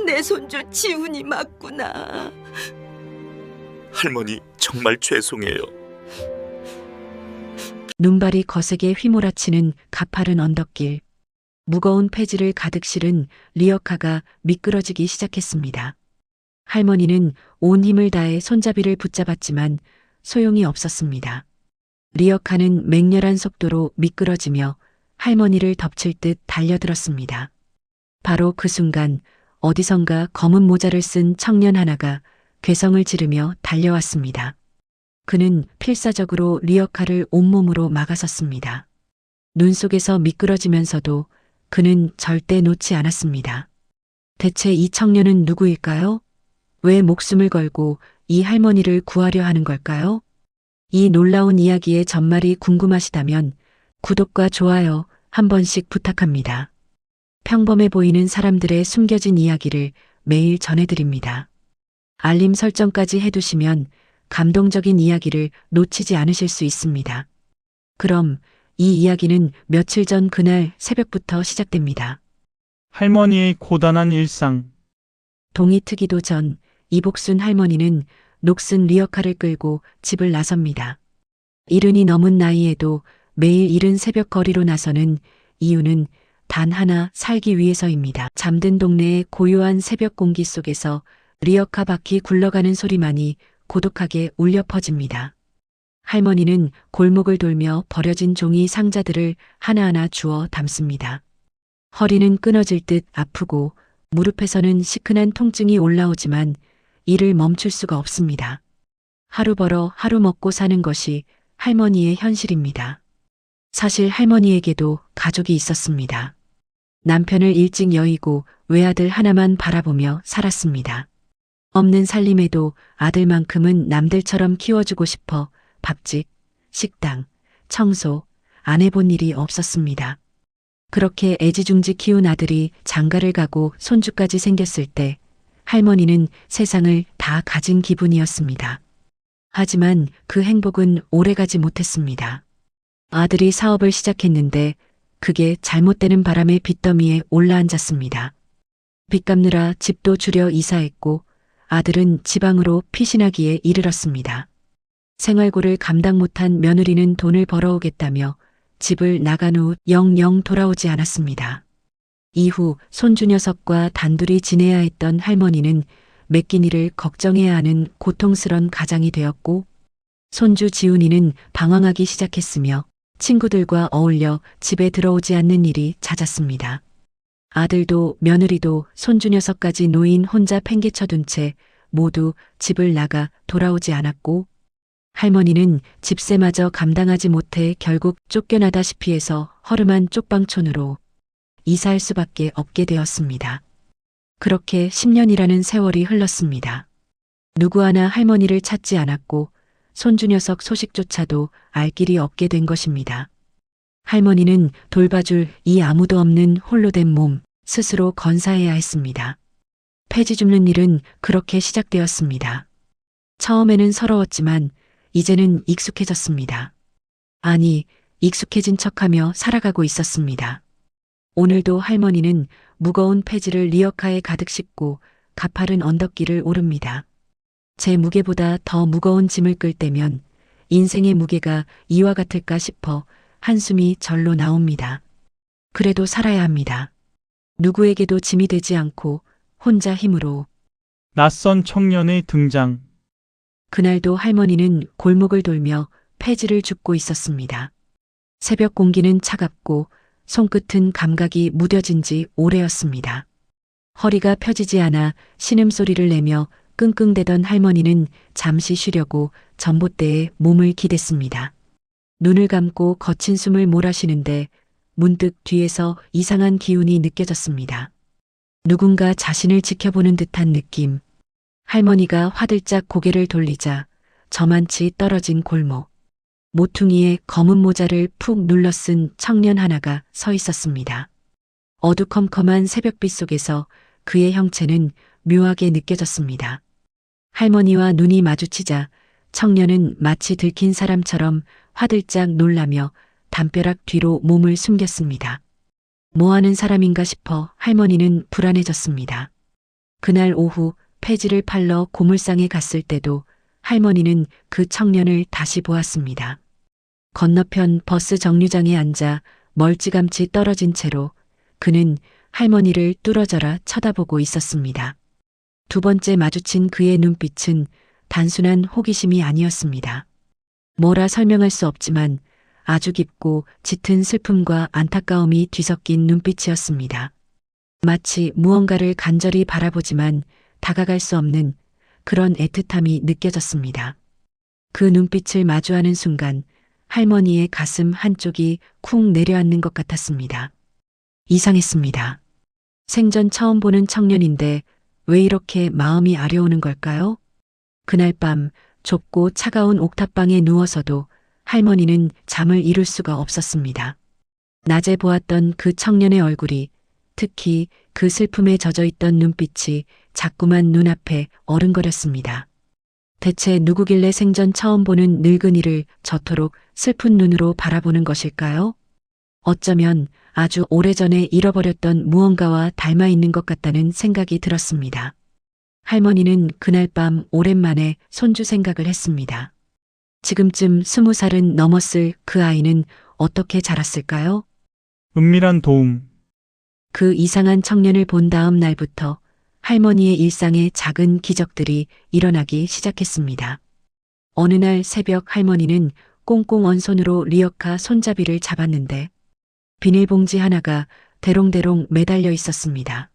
내 손주 지훈이 맞구나. 할머니, 정말 죄송해요. 눈발이 거세게 휘몰아치는 가파른 언덕길. 무거운 폐지를 가득 실은 리어카가 미끄러지기 시작했습니다. 할머니는 온 힘을 다해 손잡이를 붙잡았지만 소용이 없었습니다. 리어카는 맹렬한 속도로 미끄러지며 할머니를 덮칠 듯 달려들었습니다. 바로 그 순간 어디선가 검은 모자를 쓴 청년 하나가 괴성을 지르며 달려왔습니다. 그는 필사적으로 리어카를 온몸으로 막아섰습니다. 눈 속에서 미끄러지면서도 그는 절대 놓지 않았습니다. 대체 이 청년은 누구일까요? 왜 목숨을 걸고 이 할머니를 구하려 하는 걸까요? 이 놀라운 이야기의 전말이 궁금하시다면 구독과 좋아요 한 번씩 부탁합니다. 평범해 보이는 사람들의 숨겨진 이야기를 매일 전해드립니다. 알림 설정까지 해두시면 감동적인 이야기를 놓치지 않으실 수 있습니다. 그럼 이 이야기는 며칠 전 그날 새벽부터 시작됩니다. 할머니의 고단한 일상. 동이 트기도 전 이복순 할머니는 녹슨 리어카를 끌고 집을 나섭니다. 70이 넘은 나이에도 매일 이른 새벽 거리로 나서는 이유는 단 하나, 살기 위해서입니다. 잠든 동네의 고요한 새벽 공기 속에서 리어카 바퀴 굴러가는 소리만이 고독하게 울려 퍼집니다. 할머니는 골목을 돌며 버려진 종이 상자들을 하나하나 주워 담습니다. 허리는 끊어질 듯 아프고 무릎에서는 시큰한 통증이 올라오지만 일을 멈출 수가 없습니다. 하루 벌어 하루 먹고 사는 것이 할머니의 현실입니다. 사실 할머니에게도 가족이 있었습니다. 남편을 일찍 여의고 외아들 하나만 바라보며 살았습니다. 없는 살림에도 아들만큼은 남들처럼 키워주고 싶어 밥집, 식당, 청소 안 해본 일이 없었습니다. 그렇게 애지중지 키운 아들이 장가를 가고 손주까지 생겼을 때 할머니는 세상을 다 가진 기분이었습니다. 하지만 그 행복은 오래가지 못했습니다. 아들이 사업을 시작했는데 그게 잘못되는 바람에 빚더미에 올라앉았습니다. 빚 갚느라 집도 줄여 이사했고 아들은 지방으로 피신하기에 이르렀습니다. 생활고를 감당 못한 며느리는 돈을 벌어오겠다며 집을 나간 후 영영 돌아오지 않았습니다. 이후 손주 녀석과 단둘이 지내야 했던 할머니는 매끼니를 걱정해야 하는 고통스런 가장이 되었고 손주 지훈이는 방황하기 시작했으며 친구들과 어울려 집에 들어오지 않는 일이 잦았습니다. 아들도 며느리도 손주 녀석까지 노인 혼자 팽개쳐둔 채 모두 집을 나가 돌아오지 않았고 할머니는 집세마저 감당하지 못해 결국 쫓겨나다시피 해서 허름한 쪽방촌으로 이사할 수밖에 없게 되었습니다. 그렇게 10년이라는 세월이 흘렀습니다. 누구 하나 할머니를 찾지 않았고 손주 녀석 소식조차도 알 길이 없게 된 것입니다. 할머니는 돌봐줄 이 아무도 없는 홀로 된 몸 스스로 건사해야 했습니다. 폐지 줍는 일은 그렇게 시작되었습니다. 처음에는 서러웠지만 이제는 익숙해졌습니다. 아니, 익숙해진 척하며 살아가고 있었습니다. 오늘도 할머니는 무거운 폐지를 리어카에 가득 싣고 가파른 언덕길을 오릅니다. 제 무게보다 더 무거운 짐을 끌 때면 인생의 무게가 이와 같을까 싶어 한숨이 절로 나옵니다. 그래도 살아야 합니다. 누구에게도 짐이 되지 않고 혼자 힘으로. 낯선 청년의 등장. 그날도 할머니는 골목을 돌며 폐지를 줍고 있었습니다. 새벽 공기는 차갑고 손끝은 감각이 무뎌진 지 오래였습니다. 허리가 펴지지 않아 신음소리를 내며 끙끙대던 할머니는 잠시 쉬려고 전봇대에 몸을 기댔습니다. 눈을 감고 거친 숨을 몰아쉬는데 문득 뒤에서 이상한 기운이 느껴졌습니다. 누군가 자신을 지켜보는 듯한 느낌. 할머니가 화들짝 고개를 돌리자 저만치 떨어진 골목. 모퉁이에 검은 모자를 푹 눌러 쓴 청년 하나가 서 있었습니다. 어두컴컴한 새벽빛 속에서 그의 형체는 묘하게 느껴졌습니다. 할머니와 눈이 마주치자 청년은 마치 들킨 사람처럼 화들짝 놀라며 담벼락 뒤로 몸을 숨겼습니다. 뭐 하는 사람인가 싶어 할머니는 불안해졌습니다. 그날 오후 폐지를 팔러 고물상에 갔을 때도 할머니는 그 청년을 다시 보았습니다. 건너편 버스 정류장에 앉아 멀찌감치 떨어진 채로 그는 할머니를 뚫어져라 쳐다보고 있었습니다. 두 번째 마주친 그의 눈빛은 단순한 호기심이 아니었습니다. 뭐라 설명할 수 없지만 아주 깊고 짙은 슬픔과 안타까움이 뒤섞인 눈빛이었습니다. 마치 무언가를 간절히 바라보지만 다가갈 수 없는 그런 애틋함이 느껴졌습니다. 그 눈빛을 마주하는 순간 할머니의 가슴 한쪽이 쿵 내려앉는 것 같았습니다. 이상했습니다. 생전 처음 보는 청년인데 왜 이렇게 마음이 아려오는 걸까요? 그날 밤 좁고 차가운 옥탑방에 누워서도 할머니는 잠을 이룰 수가 없었습니다. 낮에 보았던 그 청년의 얼굴이, 특히 그 슬픔에 젖어 있던 눈빛이 자꾸만 눈앞에 어른거렸습니다. 대체 누구길래 생전 처음 보는 늙은이를 저토록 슬픈 눈으로 바라보는 것일까요? 어쩌면 아주 오래전에 잃어버렸던 무언가와 닮아 있는 것 같다는 생각이 들었습니다. 할머니는 그날 밤 오랜만에 손주 생각을 했습니다. 지금쯤 20살은 넘었을 그 아이는 어떻게 자랐을까요? 은밀한 도움. 그 이상한 청년을 본 다음 날부터 할머니의 일상에 작은 기적들이 일어나기 시작했습니다. 어느 날 새벽 할머니는 꽁꽁 언 손으로 리어카 손잡이를 잡았는데 비닐봉지 하나가 대롱대롱 매달려 있었습니다.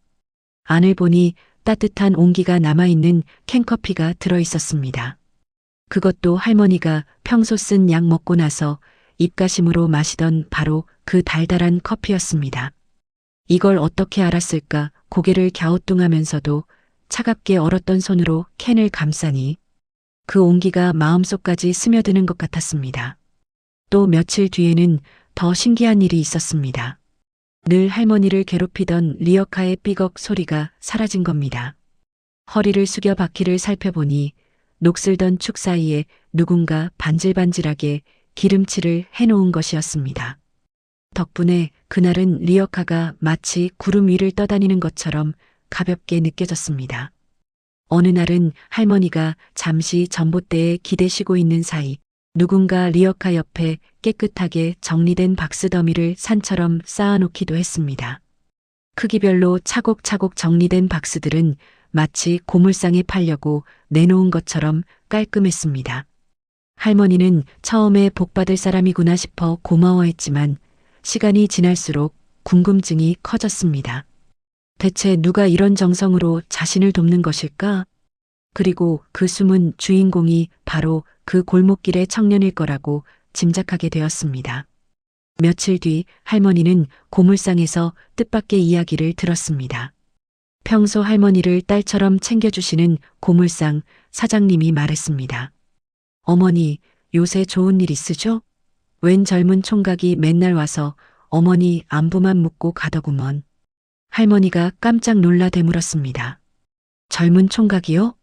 안을 보니 따뜻한 온기가 남아있는 캔커피가 들어 있었습니다. 그것도 할머니가 평소 쓴 약 먹고 나서 입가심으로 마시던 바로 그 달달한 커피였습니다. 이걸 어떻게 알았을까 고개를 갸우뚱하면서도 차갑게 얼었던 손으로 캔을 감싸니 그 온기가 마음속까지 스며드는 것 같았습니다. 또 며칠 뒤에는 더 신기한 일이 있었습니다. 늘 할머니를 괴롭히던 리어카의 삐걱 소리가 사라진 겁니다. 허리를 숙여 바퀴를 살펴보니 녹슬던 축 사이에 누군가 반질반질하게 기름칠을 해놓은 것이었습니다. 덕분에 그날은 리어카가 마치 구름 위를 떠다니는 것처럼 가볍게 느껴졌습니다. 어느 날은 할머니가 잠시 전봇대에 기대시고 있는 사이 누군가 리어카 옆에 깨끗하게 정리된 박스 더미를 산처럼 쌓아놓기도 했습니다. 크기별로 차곡차곡 정리된 박스들은 마치 고물상에 팔려고 내놓은 것처럼 깔끔했습니다. 할머니는 처음에 복받을 사람이구나 싶어 고마워했지만 시간이 지날수록 궁금증이 커졌습니다. 대체 누가 이런 정성으로 자신을 돕는 것일까? 그리고 그 숨은 주인공이 바로 그 골목길의 청년일 거라고 짐작하게 되었습니다. 며칠 뒤 할머니는 고물상에서 뜻밖의 이야기를 들었습니다. 평소 할머니를 딸처럼 챙겨주시는 고물상 사장님이 말했습니다. 어머니, 요새 좋은 일 있으죠? 웬 젊은 총각이 맨날 와서 어머니 안부만 묻고 가더구먼. 할머니가 깜짝 놀라 되물었습니다. 젊은 총각이요?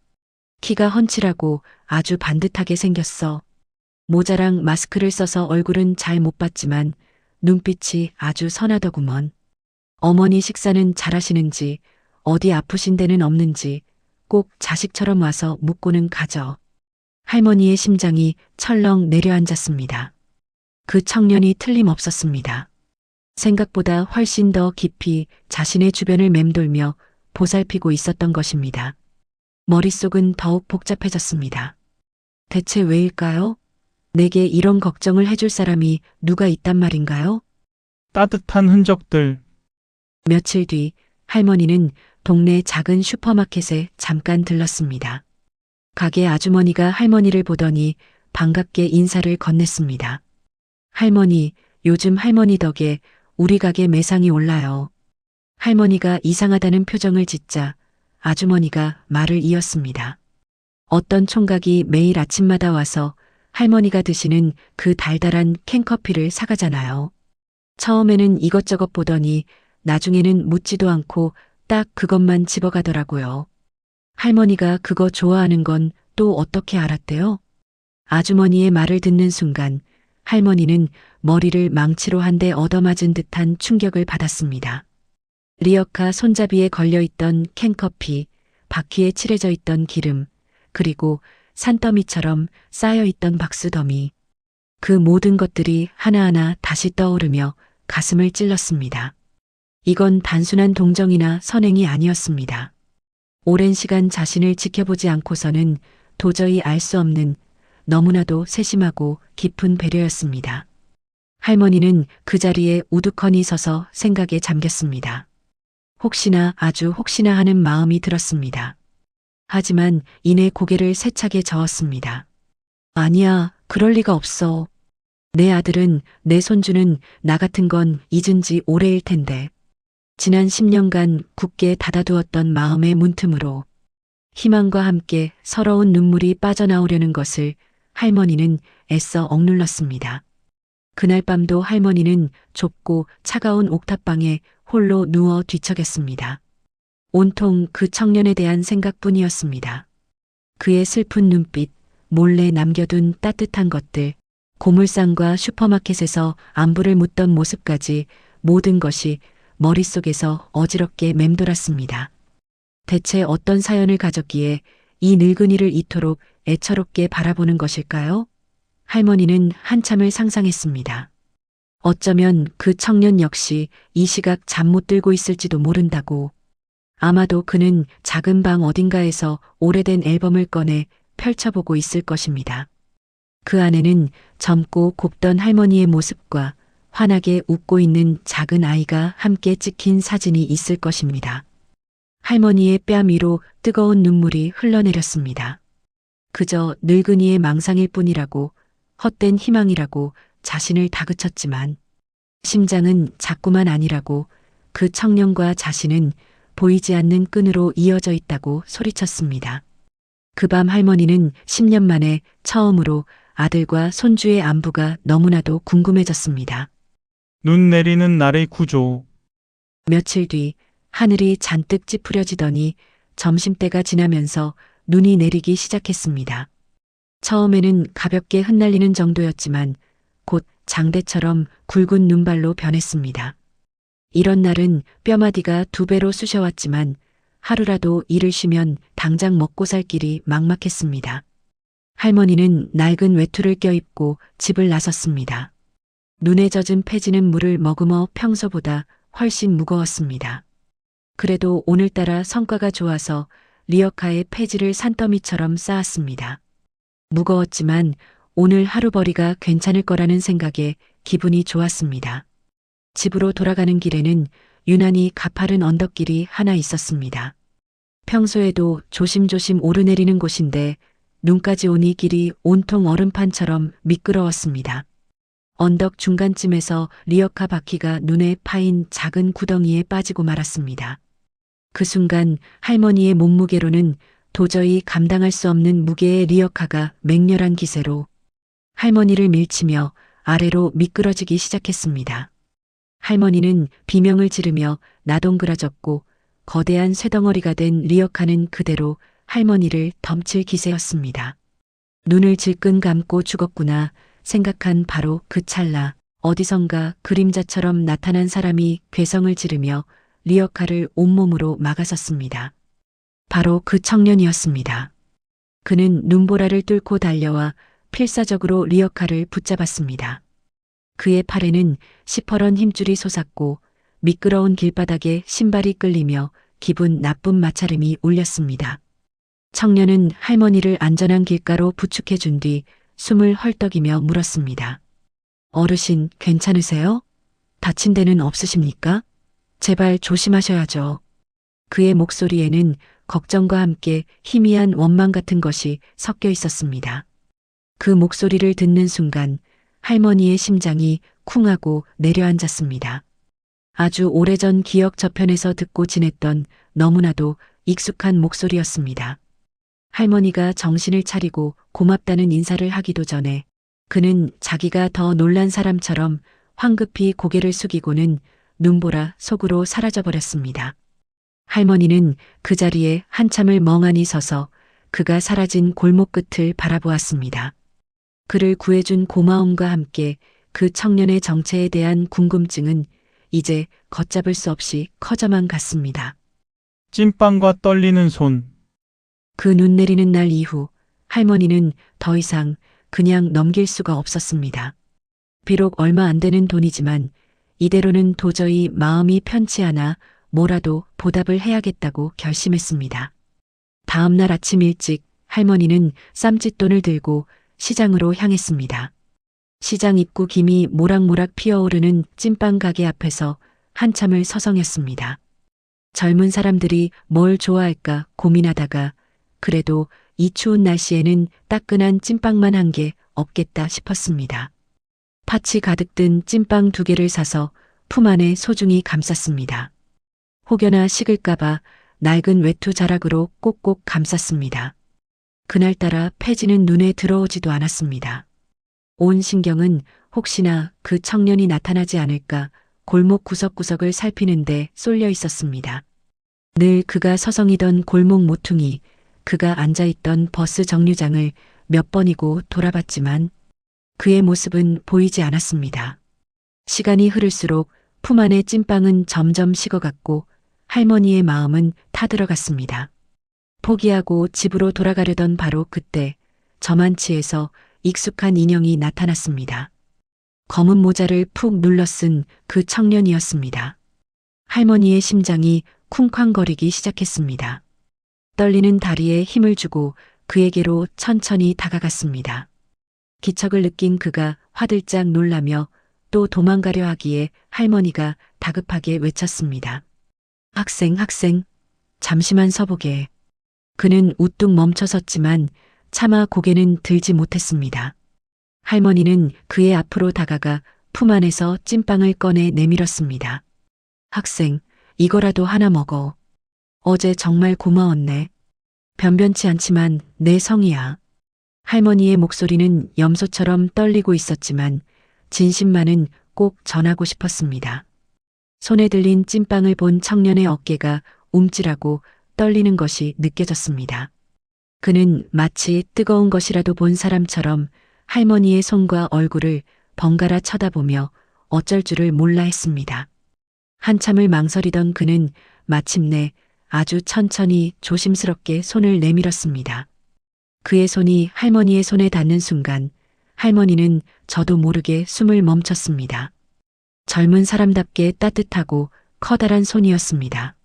키가 훤칠하고 아주 반듯하게 생겼어. 모자랑 마스크를 써서 얼굴은 잘 못 봤지만 눈빛이 아주 선하더구먼. 어머니 식사는 잘하시는지 어디 아프신 데는 없는지 꼭 자식처럼 와서 묻고는 가죠. 할머니의 심장이 철렁 내려앉았습니다. 그 청년이 틀림없었습니다. 생각보다 훨씬 더 깊이 자신의 주변을 맴돌며 보살피고 있었던 것입니다. 머릿속은 더욱 복잡해졌습니다. 대체 왜일까요? 내게 이런 걱정을 해줄 사람이 누가 있단 말인가요? 따뜻한 흔적들. 며칠 뒤 할머니는 동네 작은 슈퍼마켓에 잠깐 들렀습니다. 가게 아주머니가 할머니를 보더니 반갑게 인사를 건넸습니다. 할머니, 요즘 할머니 덕에 우리 가게 매상이 올라요. 할머니가 이상하다는 표정을 짓자 아주머니가 말을 이었습니다. 어떤 총각이 매일 아침마다 와서 할머니가 드시는 그 달달한 캔커피를 사가잖아요. 처음에는 이것저것 보더니 나중에는 묻지도 않고 딱 그것만 집어가더라고요. 할머니가 그거 좋아하는 건 또 어떻게 알았대요? 아주머니의 말을 듣는 순간 할머니는 머리를 망치로 한 대 얻어맞은 듯한 충격을 받았습니다. 리어카 손잡이에 걸려있던 캔커피, 바퀴에 칠해져 있던 기름, 그리고 산더미처럼 쌓여 있던 박수더미. 그 모든 것들이 하나하나 다시 떠오르며 가슴을 찔렀습니다. 이건 단순한 동정이나 선행이 아니었습니다. 오랜 시간 자신을 지켜보지 않고서는 도저히 알 수 없는 너무나도 세심하고 깊은 배려였습니다. 할머니는 그 자리에 우두커니 서서 생각에 잠겼습니다. 혹시나 아주 혹시나 하는 마음이 들었습니다. 하지만 이내 고개를 세차게 저었습니다. 아니야, 그럴 리가 없어. 내 아들은, 내 손주는 나 같은 건 잊은 지 오래일 텐데. 지난 10년간 굳게 닫아두었던 마음의 문틈으로 희망과 함께 서러운 눈물이 빠져나오려는 것을 할머니는 애써 억눌렀습니다. 그날 밤도 할머니는 좁고 차가운 옥탑방에 홀로 누워 뒤척였습니다. 온통 그 청년에 대한 생각뿐이었습니다. 그의 슬픈 눈빛, 몰래 남겨둔 따뜻한 것들, 고물상과 슈퍼마켓에서 안부를 묻던 모습까지 모든 것이 머릿속에서 어지럽게 맴돌았습니다. 대체 어떤 사연을 가졌기에 이 늙은이를 이토록 애처롭게 바라보는 것일까요? 할머니는 한참을 상상했습니다. 어쩌면 그 청년 역시 이 시각 잠 못 들고 있을지도 모른다고. 아마도 그는 작은 방 어딘가에서 오래된 앨범을 꺼내 펼쳐보고 있을 것입니다. 그 안에는 젊고 곱던 할머니의 모습과 환하게 웃고 있는 작은 아이가 함께 찍힌 사진이 있을 것입니다. 할머니의 뺨 위로 뜨거운 눈물이 흘러내렸습니다. 그저 늙은이의 망상일 뿐이라고, 헛된 희망이라고 자신을 다그쳤지만 심장은 자꾸만 아니라고, 그 청년과 자신은 보이지 않는 끈으로 이어져 있다고 소리쳤습니다. 그 밤 할머니는 10년 만에 처음으로 아들과 손주의 안부가 너무나도 궁금해졌습니다. 눈 내리는 날의 구조. 며칠 뒤 하늘이 잔뜩 찌푸려지더니 점심때가 지나면서 눈이 내리기 시작했습니다. 처음에는 가볍게 흩날리는 정도였지만 곧 장대처럼 굵은 눈발로 변했습니다. 이런 날은 뼈마디가 2배로 쑤셔왔지만 하루라도 일을 쉬면 당장 먹고 살 길이 막막했습니다. 할머니는 낡은 외투를 껴입고 집을 나섰습니다. 눈에 젖은 폐지는 물을 머금어 평소보다 훨씬 무거웠습니다. 그래도 오늘따라 성과가 좋아서 리어카에 폐지를 산더미처럼 쌓았습니다. 무거웠지만 오늘 하루벌이가 괜찮을 거라는 생각에 기분이 좋았습니다. 집으로 돌아가는 길에는 유난히 가파른 언덕길이 하나 있었습니다. 평소에도 조심조심 오르내리는 곳인데 눈까지 오니 길이 온통 얼음판처럼 미끄러웠습니다. 언덕 중간쯤에서 리어카 바퀴가 눈에 파인 작은 구덩이에 빠지고 말았습니다. 그 순간 할머니의 몸무게로는 도저히 감당할 수 없는 무게의 리어카가 맹렬한 기세로 할머니를 밀치며 아래로 미끄러지기 시작했습니다. 할머니는 비명을 지르며 나동그라졌고 거대한 쇠덩어리가 된 리어카는 그대로 할머니를 덮칠 기세였습니다. 눈을 질끈 감고 죽었구나 생각한 바로 그 찰나 어디선가 그림자처럼 나타난 사람이 괴성을 지르며 리어카를 온몸으로 막아섰습니다. 바로 그 청년이었습니다. 그는 눈보라를 뚫고 달려와 필사적으로 리어카를 붙잡았습니다. 그의 팔에는 시퍼런 힘줄이 솟았고 미끄러운 길바닥에 신발이 끌리며 기분 나쁜 마찰음이 울렸습니다. 청년은 할머니를 안전한 길가로 부축해 준 뒤 숨을 헐떡이며 물었습니다. 어르신, 괜찮으세요? 다친 데는 없으십니까? 제발 조심하셔야죠. 그의 목소리에는 걱정과 함께 희미한 원망 같은 것이 섞여 있었습니다. 그 목소리를 듣는 순간 할머니의 심장이 쿵하고 내려앉았습니다. 아주 오래전 기억 저편에서 듣고 지냈던 너무나도 익숙한 목소리였습니다. 할머니가 정신을 차리고 고맙다는 인사를 하기도 전에 그는 자기가 더 놀란 사람처럼 황급히 고개를 숙이고는 눈보라 속으로 사라져버렸습니다. 할머니는 그 자리에 한참을 멍하니 서서 그가 사라진 골목 끝을 바라보았습니다. 그를 구해준 고마움과 함께 그 청년의 정체에 대한 궁금증은 이제 걷잡을 수 없이 커져만 갔습니다. 찐빵과 떨리는 손. 그 눈 내리는 날 이후 할머니는 더 이상 그냥 넘길 수가 없었습니다. 비록 얼마 안 되는 돈이지만 이대로는 도저히 마음이 편치 않아 뭐라도 보답을 해야겠다고 결심했습니다. 다음 날 아침 일찍 할머니는 쌈짓돈을 들고 시장으로 향했습니다. 시장 입구 김이 모락모락 피어오르는 찐빵 가게 앞에서 한참을 서성였습니다. 젊은 사람들이 뭘 좋아할까 고민하다가 그래도 이 추운 날씨에는 따끈한 찐빵만 한 개 없겠다 싶었습니다. 팥이 가득 든 찐빵 2개를 사서 품 안에 소중히 감쌌습니다. 혹여나 식을까봐 낡은 외투 자락으로 꼭꼭 감쌌습니다. 그날따라 폐지는 눈에 들어오지도 않았습니다. 온 신경은 혹시나 그 청년이 나타나지 않을까 골목 구석구석을 살피는데 쏠려 있었습니다. 늘 그가 서성이던 골목 모퉁이, 그가 앉아있던 버스 정류장을 몇 번이고 돌아봤지만 그의 모습은 보이지 않았습니다. 시간이 흐를수록 품 안의 찐빵은 점점 식어갔고 할머니의 마음은 타들어갔습니다. 포기하고 집으로 돌아가려던 바로 그때 저만치에서 익숙한 인형이 나타났습니다. 검은 모자를 푹 눌러 쓴 그 청년이었습니다. 할머니의 심장이 쿵쾅거리기 시작했습니다. 떨리는 다리에 힘을 주고 그에게로 천천히 다가갔습니다. 기척을 느낀 그가 화들짝 놀라며 또 도망가려 하기에 할머니가 다급하게 외쳤습니다. 학생, 잠시만 서보게. 그는 우뚝 멈춰섰지만 차마 고개는 들지 못했습니다. 할머니는 그의 앞으로 다가가 품 안에서 찐빵을 꺼내 내밀었습니다. 학생, 이거라도 하나 먹어. 어제 정말 고마웠네. 변변치 않지만 내 성이야. 할머니의 목소리는 염소처럼 떨리고 있었지만 진심만은 꼭 전하고 싶었습니다. 손에 들린 찐빵을 본 청년의 어깨가 움찔하고 떨리는 것이 느껴졌습니다. 그는 마치 뜨거운 것이라도 본 사람처럼 할머니의 손과 얼굴을 번갈아 쳐다보며 어쩔 줄을 몰라 했습니다. 한참을 망설이던 그는 마침내 아주 천천히 조심스럽게 손을 내밀었습니다. 그의 손이 할머니의 손에 닿는 순간 할머니는 저도 모르게 숨을 멈췄습니다. 젊은 사람답게 따뜻하고 커다란 손이었습니다.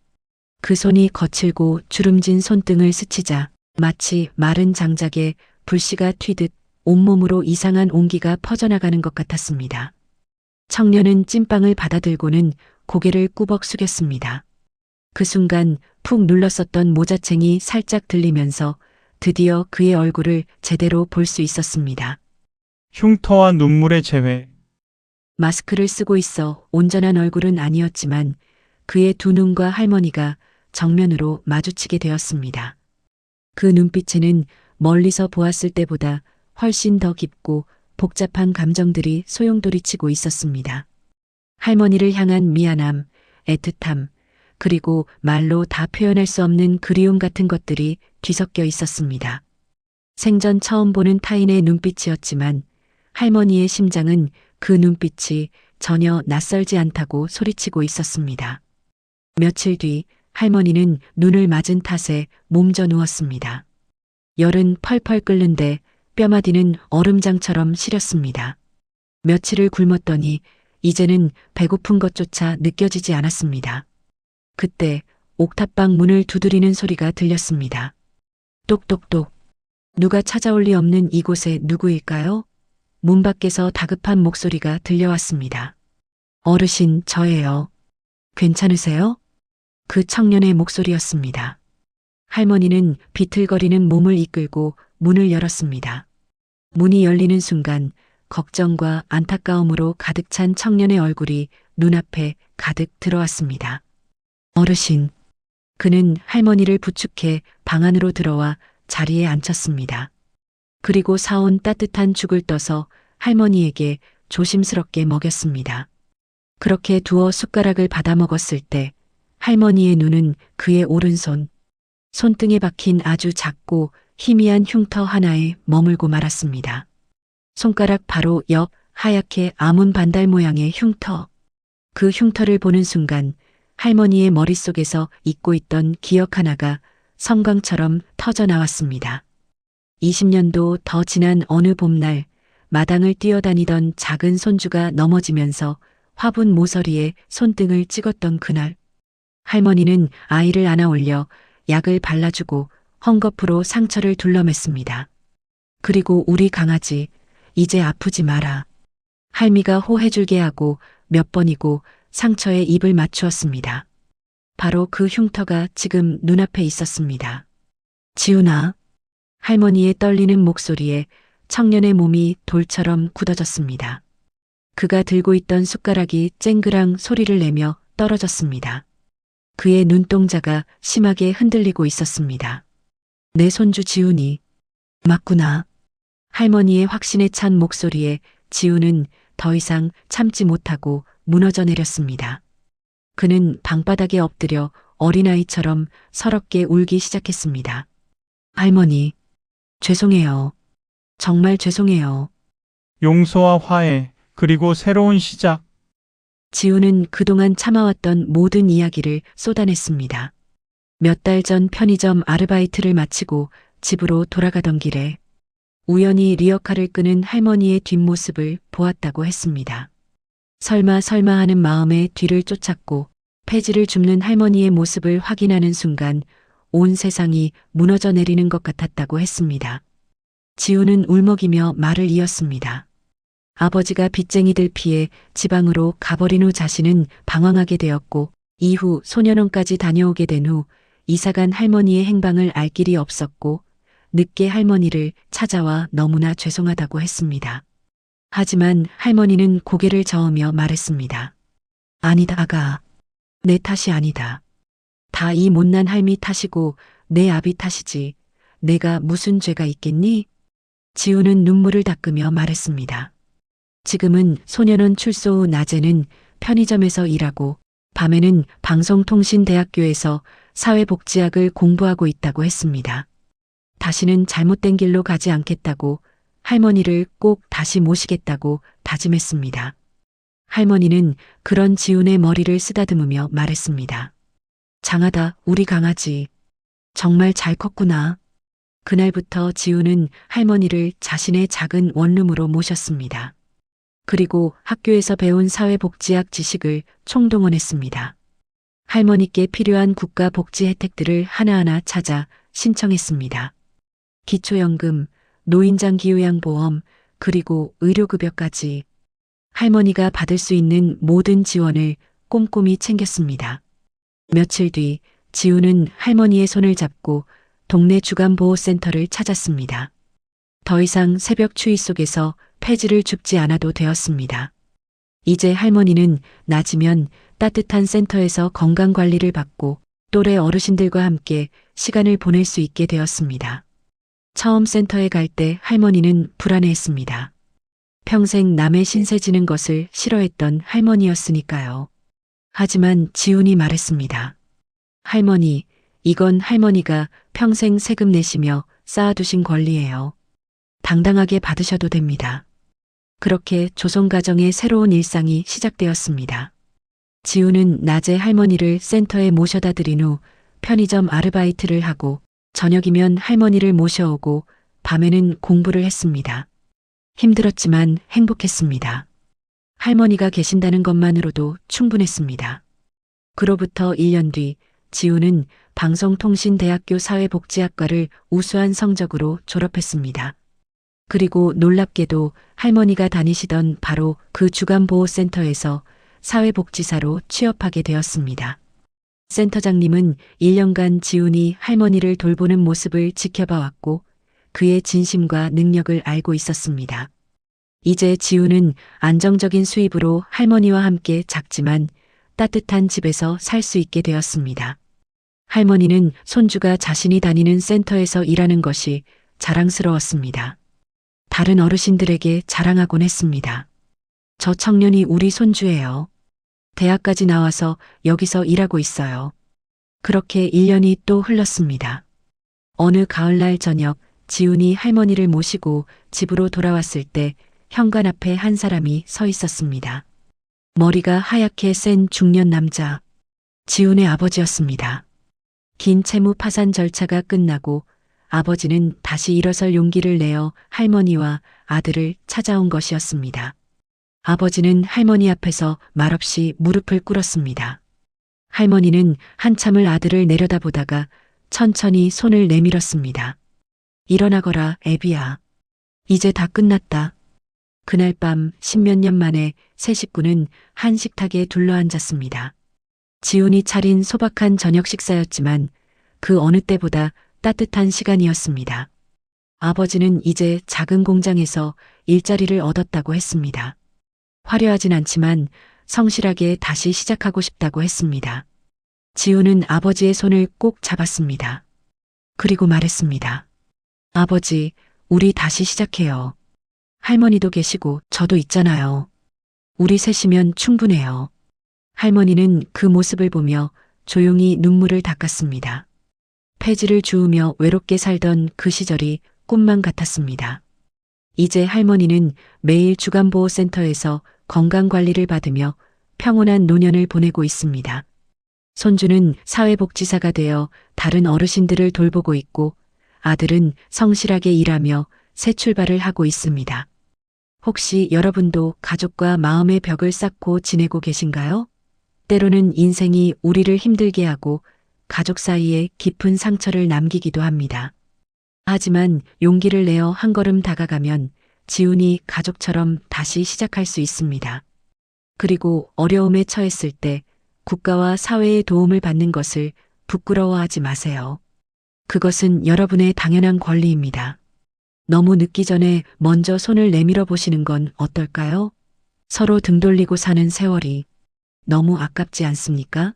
그 손이 거칠고 주름진 손등을 스치자 마치 마른 장작에 불씨가 튀듯 온몸으로 이상한 온기가 퍼져나가는 것 같았습니다. 청년은 찐빵을 받아들고는 고개를 꾸벅 숙였습니다. 그 순간 푹 눌렀었던 모자챙이 살짝 들리면서 드디어 그의 얼굴을 제대로 볼 수 있었습니다. 흉터와 눈물의 재회. 마스크를 쓰고 있어 온전한 얼굴은 아니었지만 그의 두 눈과 할머니가 정면으로 마주치게 되었습니다. 그 눈빛에는 멀리서 보았을 때보다 훨씬 더 깊고 복잡한 감정들이 소용돌이치고 있었습니다. 할머니를 향한 미안함, 애틋함, 그리고 말로 다 표현할 수 없는 그리움 같은 것들이 뒤섞여 있었습니다. 생전 처음 보는 타인의 눈빛이었지만 할머니의 심장은 그 눈빛이 전혀 낯설지 않다고 소리치고 있었습니다. 며칠 뒤 할머니는 눈을 맞은 탓에 몸져 누웠습니다. 열은 펄펄 끓는데 뼈마디는 얼음장처럼 시렸습니다. 며칠을 굶었더니 이제는 배고픈 것조차 느껴지지 않았습니다. 그때 옥탑방 문을 두드리는 소리가 들렸습니다. 똑똑똑. 누가 찾아올 리 없는 이곳에 누구일까요? 문 밖에서 다급한 목소리가 들려왔습니다. 어르신, 저예요. 괜찮으세요? 그 청년의 목소리였습니다. 할머니는 비틀거리는 몸을 이끌고 문을 열었습니다. 문이 열리는 순간 걱정과 안타까움으로 가득 찬 청년의 얼굴이 눈앞에 가득 들어왔습니다. 어르신. 그는 할머니를 부축해 방 안으로 들어와 자리에 앉혔습니다. 그리고 사온 따뜻한 죽을 떠서 할머니에게 조심스럽게 먹였습니다. 그렇게 두어 숟가락을 받아 먹었을 때 할머니의 눈은 그의 오른손, 손등에 박힌 아주 작고 희미한 흉터 하나에 머물고 말았습니다. 손가락 바로 옆 하얗게 아문 반달 모양의 흉터. 그 흉터를 보는 순간 할머니의 머릿속에서 잊고 있던 기억 하나가 섬광처럼 터져 나왔습니다. 20년도 더 지난 어느 봄날 마당을 뛰어다니던 작은 손주가 넘어지면서 화분 모서리에 손등을 찍었던 그날, 할머니는 아이를 안아 올려 약을 발라주고 헝겊으로 상처를 둘러맸습니다. 그리고 우리 강아지, 이제 아프지 마라. 할미가 호해줄게 하고 몇 번이고 상처에 입을 맞추었습니다. 바로 그 흉터가 지금 눈앞에 있었습니다. 지훈아. 할머니의 떨리는 목소리에 청년의 몸이 돌처럼 굳어졌습니다. 그가 들고 있던 숟가락이 쨍그랑 소리를 내며 떨어졌습니다. 그의 눈동자가 심하게 흔들리고 있었습니다. 내 손주 지훈이 맞구나. 할머니의 확신에 찬 목소리에 지훈은 더 이상 참지 못하고 무너져 내렸습니다. 그는 방바닥에 엎드려 어린아이처럼 서럽게 울기 시작했습니다. 할머니, 죄송해요. 정말 죄송해요. 용서와 화해, 그리고 새로운 시작. 지훈은 그동안 참아왔던 모든 이야기를 쏟아냈습니다. 몇 달 전 편의점 아르바이트를 마치고 집으로 돌아가던 길에 우연히 리어카를 끄는 할머니의 뒷모습을 보았다고 했습니다. 설마 하는 마음에 뒤를 쫓았고 폐지를 줍는 할머니의 모습을 확인하는 순간 온 세상이 무너져 내리는 것 같았다고 했습니다. 지훈은 울먹이며 말을 이었습니다. 아버지가 빚쟁이들 피해 지방으로 가버린 후 자신은 방황하게 되었고 이후 소년원까지 다녀오게 된 후 이사간 할머니의 행방을 알 길이 없었고 늦게 할머니를 찾아와 너무나 죄송하다고 했습니다. 하지만 할머니는 고개를 저으며 말했습니다. 아니다, 아가. 내 탓이 아니다. 다 이 못난 할미 탓이고 내 아비 탓이지. 내가 무슨 죄가 있겠니? 지훈은 눈물을 닦으며 말했습니다. 지금은 소년원 출소 후 낮에는 편의점에서 일하고 밤에는 방송통신대학교에서 사회복지학을 공부하고 있다고 했습니다. 다시는 잘못된 길로 가지 않겠다고 할머니를 꼭 다시 모시겠다고 다짐했습니다. 할머니는 그런 지훈의 머리를 쓰다듬으며 말했습니다. 장하다, 우리 강아지. 정말 잘 컸구나. 그날부터 지훈은 할머니를 자신의 작은 원룸으로 모셨습니다. 그리고 학교에서 배운 사회복지학 지식을 총동원했습니다. 할머니께 필요한 국가 복지 혜택들을 하나하나 찾아 신청했습니다. 기초연금, 노인장기요양보험, 그리고 의료급여까지 할머니가 받을 수 있는 모든 지원을 꼼꼼히 챙겼습니다. 며칠 뒤 지훈은 할머니의 손을 잡고 동네 주간보호센터를 찾았습니다. 더 이상 새벽 추위 속에서 폐지를 줍지 않아도 되었습니다. 이제 할머니는 낮이면 따뜻한 센터에서 건강관리를 받고 또래 어르신들과 함께 시간을 보낼 수 있게 되었습니다. 처음 센터에 갈 때 할머니는 불안해했습니다. 평생 남의 신세 지는 것을 싫어했던 할머니였으니까요. 하지만 지훈이 말했습니다. 할머니, 이건 할머니가 평생 세금 내시며 쌓아두신 권리예요. 당당하게 받으셔도 됩니다. 그렇게 조선가정의 새로운 일상이 시작되었습니다. 지훈은 낮에 할머니를 센터에 모셔다 드린 후 편의점 아르바이트를 하고 저녁이면 할머니를 모셔오고 밤에는 공부를 했습니다. 힘들었지만 행복했습니다. 할머니가 계신다는 것만으로도 충분했습니다. 그로부터 1년 뒤 지훈은 방송통신대학교 사회복지학과를 우수한 성적으로 졸업했습니다. 그리고 놀랍게도 할머니가 다니시던 바로 그 주간보호센터에서 사회복지사로 취업하게 되었습니다. 센터장님은 1년간 지훈이 할머니를 돌보는 모습을 지켜봐왔고 그의 진심과 능력을 알고 있었습니다. 이제 지훈은 안정적인 수입으로 할머니와 함께 작지만 따뜻한 집에서 살 수 있게 되었습니다. 할머니는 손주가 자신이 다니는 센터에서 일하는 것이 자랑스러웠습니다. 다른 어르신들에게 자랑하곤 했습니다. 저 청년이 우리 손주예요. 대학까지 나와서 여기서 일하고 있어요. 그렇게 1년이 또 흘렀습니다. 어느 가을날 저녁 지훈이 할머니를 모시고 집으로 돌아왔을 때 현관 앞에 한 사람이 서 있었습니다. 머리가 하얗게 센 중년 남자, 지훈의 아버지였습니다. 긴 채무 파산 절차가 끝나고 아버지는 다시 일어설 용기를 내어 할머니와 아들을 찾아온 것이었습니다. 아버지는 할머니 앞에서 말없이 무릎을 꿇었습니다. 할머니는 한참을 아들을 내려다보다가 천천히 손을 내밀었습니다. 일어나거라, 애비야. 이제 다 끝났다. 그날 밤 십몇 년 만에 세 식구는 한 식탁에 둘러앉았습니다. 지훈이 차린 소박한 저녁 식사였지만 그 어느 때보다 따뜻한 시간이었습니다. 아버지는 이제 작은 공장에서 일자리를 얻었다고 했습니다. 화려하진 않지만 성실하게 다시 시작하고 싶다고 했습니다. 지훈은 아버지의 손을 꼭 잡았습니다. 그리고 말했습니다. 아버지, 우리 다시 시작해요. 할머니도 계시고 저도 있잖아요. 우리 셋이면 충분해요. 할머니는 그 모습을 보며 조용히 눈물을 닦았습니다. 폐지를 주우며 외롭게 살던 그 시절이 꿈만 같았습니다. 이제 할머니는 매일 주간보호센터에서 건강관리를 받으며 평온한 노년을 보내고 있습니다. 손주는 사회복지사가 되어 다른 어르신들을 돌보고 있고 아들은 성실하게 일하며 새 출발을 하고 있습니다. 혹시 여러분도 가족과 마음의 벽을 쌓고 지내고 계신가요? 때로는 인생이 우리를 힘들게 하고 가족 사이에 깊은 상처를 남기기도 합니다. 하지만 용기를 내어 한 걸음 다가가면 지훈이 가족처럼 다시 시작할 수 있습니다. 그리고 어려움에 처했을 때 국가와 사회의 도움을 받는 것을 부끄러워하지 마세요. 그것은 여러분의 당연한 권리입니다. 너무 늦기 전에 먼저 손을 내밀어 보시는 건 어떨까요? 서로 등 돌리고 사는 세월이 너무 아깝지 않습니까?